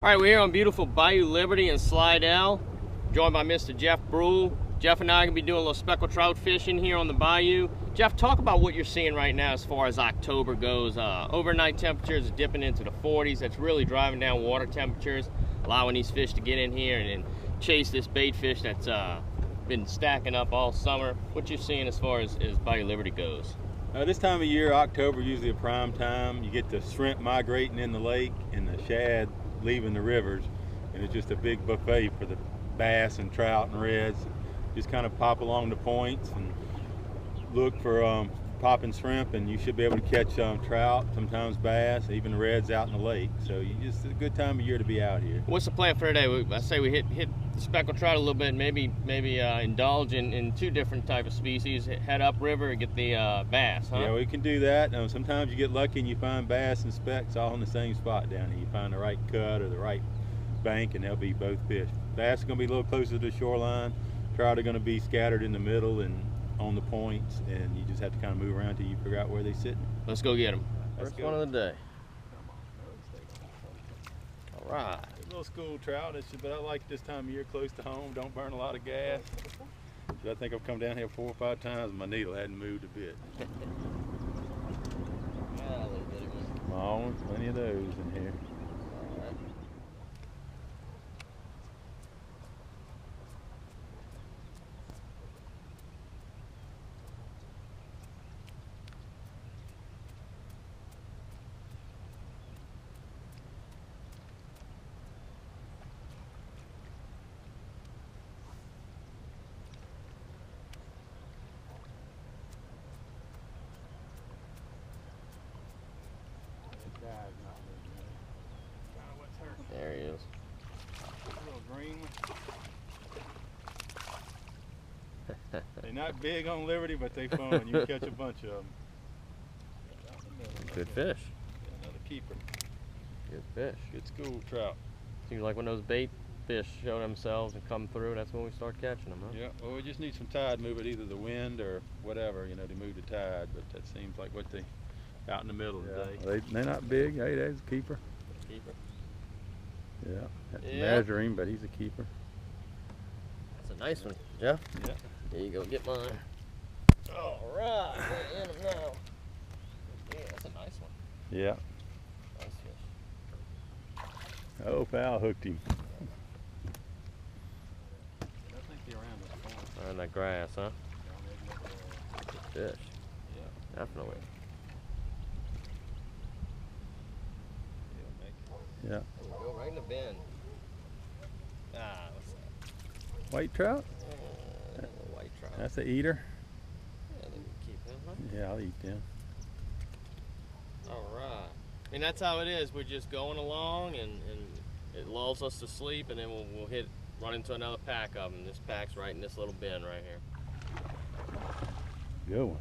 All right, we're here on beautiful Bayou Liberty in Slidell, joined by Mr. Jeff Bruhl. Jeff and I are going to be doing a little speckled trout fishing here on the bayou. Jeff, talk about what you're seeing right now as far as October goes. Overnight temperatures are dipping into the 40s. That's really driving down water temperatures, allowing these fish to get in here and chase this bait fish that's been stacking up all summer. What you're seeing as far as Bayou Liberty goes? This time of year, October, usually a prime time. You get the shrimp migrating in the lake and the shad leaving the rivers, and it's just a big buffet for the bass and trout and reds. Just kind of pop along the points and look for popping shrimp, and you should be able to catch trout, sometimes bass, even the reds out in the lake. So it's a good time of year to be out here. What's the plan for today? I say we hit the speckled trout a little bit, maybe indulge in two different type of species, head upriver and get the bass, huh? Yeah, we can do that. Sometimes you get lucky and you find bass and specks all in the same spot down here. You find the right cut or the right bank, and they'll be both fish. Bass are going to be a little closer to the shoreline. Trout are going to be scattered in the middle and on the points, and you just have to kind of move around till you figure out where they sit. Let's go get them. First one of the day. All right. A little school trout. It's about like this time of year, close to home. Don't burn a lot of gas. So I think I've come down here 4 or 5 times, and my needle hadn't moved a bit. Small ones, plenty of those in here. There he is. A little green one. They're not big on Liberty, but they fun. You can catch a bunch of them. Good fish. Another keeper. Good fish. Good school trout. Seems like when those bait fish show themselves and come through, that's when we start catching them, huh? Yeah, well, we just need some tide move it, either the wind or whatever, you know, to move the tide, but that seems like what they out in the middle today. They're not big. Hey, there's a keeper. Keeper. Yeah, have to Yeah. measure him, but he's a keeper. That's a nice one, Jeff. Yeah. There you go, get mine. All right, we're in them now. Yeah, that's a nice one. Yeah. Nice fish. Oh, pal hooked him. On that grass, huh? Good fish. Yeah. Definitely. Yeah. Go right in the bin. Ah, what's that? White trout? White trout. That's an eater. Yeah, they can keep him, huh? Yeah, I'll eat them. All right. I mean, that's how it is. We're just going along, and it lulls us to sleep, and then we'll run into another pack of them. This pack's right in this little bin right here. Good one.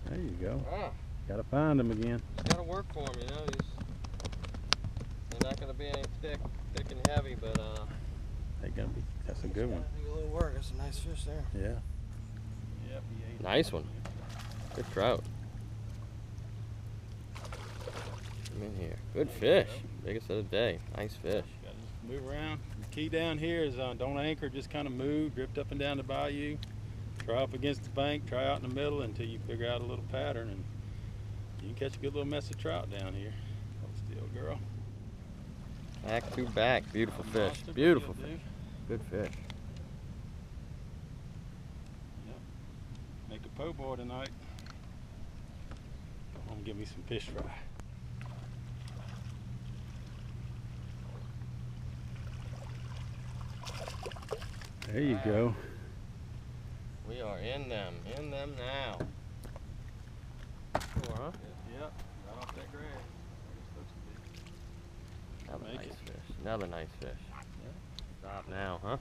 There you go. Ah, Gotta find them again. gotta work for them, you know. They're not gonna be any thick and heavy, but They're gonna be. That's a good one. do a little work. That's a nice fish there. Yeah. Nice one. Good trout. Come in here. Good fish. Biggest of the day. Nice fish. Gotta just move around. The key down here is don't anchor, just kind of move, drift up and down the bayou. Try up against the bank, try out in the middle until you figure out a little pattern, and you can catch a good little mess of trout down here. Hold still, girl. Back to back. Beautiful fish. Monster, Beautiful dude. fish. Good fish. Yep. Make a po' boy tonight. Go home and give me some fish fry. There you go. We are in them now. Cool, huh? Yep, right off that grass. Another Make nice it. fish. Another nice fish. Yeah. Stop now, huh?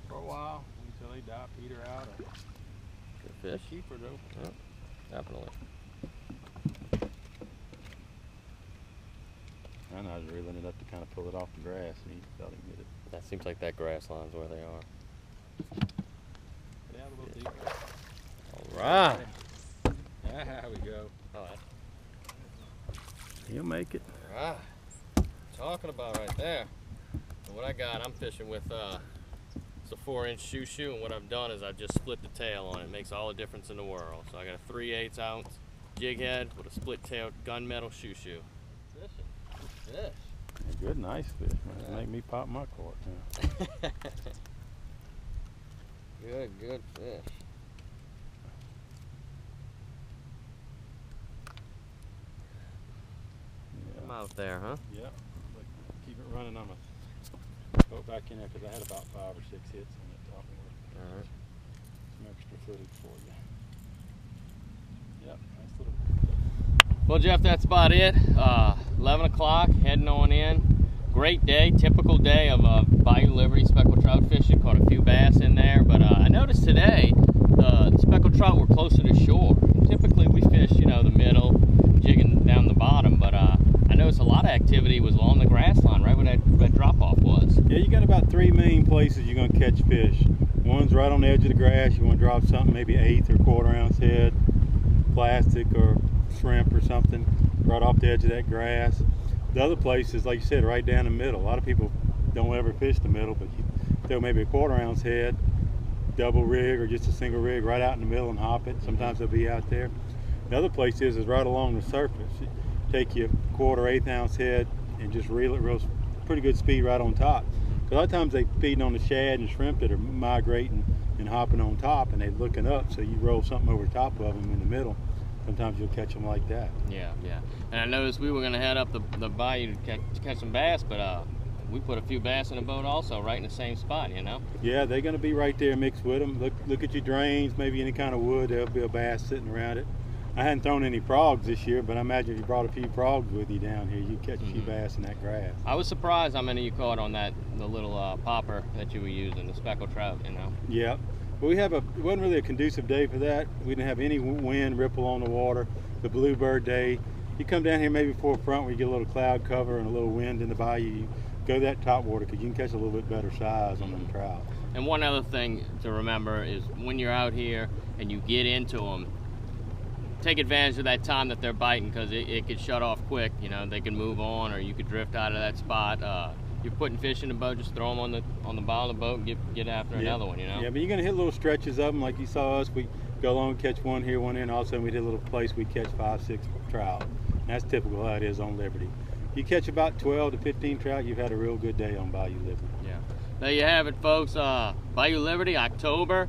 For a while, until they die, peter out. Good fish. Keeper though. Yep, definitely. And I was reeling it up to kind of pull it off the grass, and he felt him hit it. That seems like that grass line's where they are. Down a little deeper. All right. There we go. All right. He'll make it. All right. Talking about right there. And what I got, I'm fishing with it's a 4-inch shoo-shoo, and what I've done is I've just split the tail on it. It makes all the difference in the world. So I got a 3/8 ounce jig head with a split tail gunmetal shoo-shoo. Fishing. Fish. Good, nice fish, man. Yeah. Make me pop my cork. Yeah. Good fish. Yeah. I'm out there, huh? Yeah. Keep it running. I'm gonna go back in there because I had about 5 or 6 hits on that top one. All right. Some extra footage for you. Yep, nice little. Well, Jeff, that's about it. 11 o'clock, heading on in. Great day, typical day of Bayou Liberty speckled trout fishing. Caught a few bass in there, but I noticed today the speckled trout were closer to shore. Typically we fish, you know, the middle, jigging down the bottom, but I noticed a lot of activity was along the grass line, right where that drop-off was. Yeah, you got about 3 main places you're going to catch fish. One's right on the edge of the grass. You want to drop something, maybe 1/8 or 1/4 ounce head, plastic or shrimp or something, right off the edge of that grass. The other place is, like you said, right down the middle. A lot of people don't ever fish the middle, but you throw maybe a 1/4 ounce head, double rig or just a single rig right out in the middle and hop it. Sometimes they'll be out there. The other place is right along the surface. You take your 1/4, 1/8 ounce head and just reel it real pretty good speed right on top. A lot of times they feeding on the shad and shrimp that are migrating and hopping on top, and they're looking up, so you roll something over top of them in the middle. Sometimes you'll catch them like that. Yeah. And I noticed we were going to head up the bayou to catch some bass, but we put a few bass in the boat also, right in the same spot, you know? Yeah, they're going to be right there mixed with them. Look at your drains, maybe any kind of wood, there'll be a bass sitting around it. I hadn't thrown any frogs this year, but I imagine if you brought a few frogs with you down here, you'd catch a few bass in that grass. I was surprised how many you caught on the little popper that you were using, the speckled trout, you know? Yeah. But it wasn't really a conducive day for that. We didn't have any wind, ripple on the water. The bluebird day. You come down here maybe before front where you get a little cloud cover and a little wind in the bayou. You go that top water because you can catch a little bit better size on them trout. And one other thing to remember is when you're out here and you get into them, take advantage of that time that they're biting because it could shut off quick. You know, they can move on or you could drift out of that spot. You're putting fish in the boat, just throw them on the bottom of the boat and get after another one, you know? Yeah, but you're going to hit little stretches of them like you saw us. We go along and catch one here, one there, and all of a sudden we hit a little place we catch 5, 6 trout. And that's typical how it is on Liberty. You catch about 12 to 15 trout, you've had a real good day on Bayou Liberty. Yeah. There you have it, folks. Bayou Liberty, October.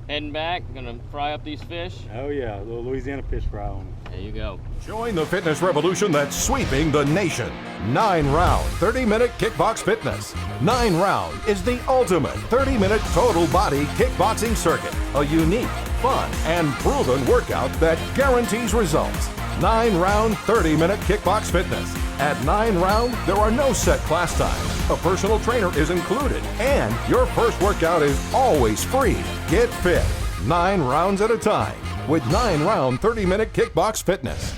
Heading back, gonna fry up these fish. Oh yeah, a little Louisiana fish fry on them. There you go. Join the fitness revolution that's sweeping the nation. 9-round, 30-minute kickbox fitness. 9-round is the ultimate 30-minute total body kickboxing circuit. A unique, fun, and proven workout that guarantees results. 9-round, 30-minute kickbox fitness. At 9-round, there are no set class times. A personal trainer is included, and your first workout is always free. Get fit 9 rounds at a time with 9-round 30-minute kickbox fitness.